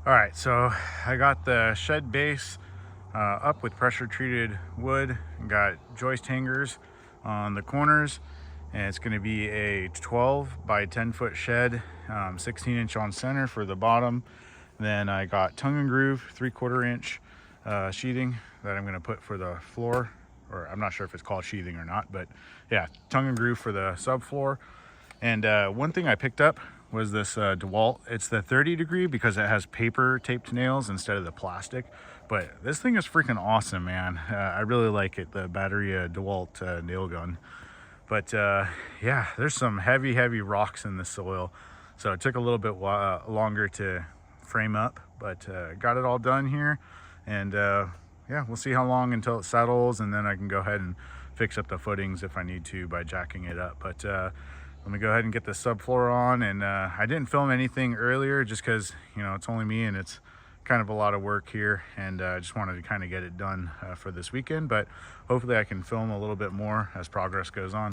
All right, so I got the shed base up with pressure treated wood, and got joist hangers on the corners, and it's going to be a 12 by 10 foot shed, 16-inch on center for the bottom. Then I got tongue and groove 3/4 inch sheathing that I'm going to put for the floor, or I'm not sure if it's called sheathing or not, but yeah, tongue and groove for the subfloor. And one thing I picked up was this DeWalt. It's the 30 degree because it has paper taped nails instead of the plastic. But this thing is freaking awesome, man. I really like it, the battery DeWalt nail gun. But yeah, there's some heavy, heavy rocks in the soil. So it took a little bit longer to frame up, but got it all done here. And yeah, we'll see how long until it settles, and then I can go ahead and fix up the footings if I need to by jacking it up. But let me go ahead and get the subfloor on. And I didn't film anything earlier just because, you know, it's only me and it's kind of a lot of work here, and I just wanted to kind of get it done for this weekend. But hopefully I can film a little bit more as progress goes on.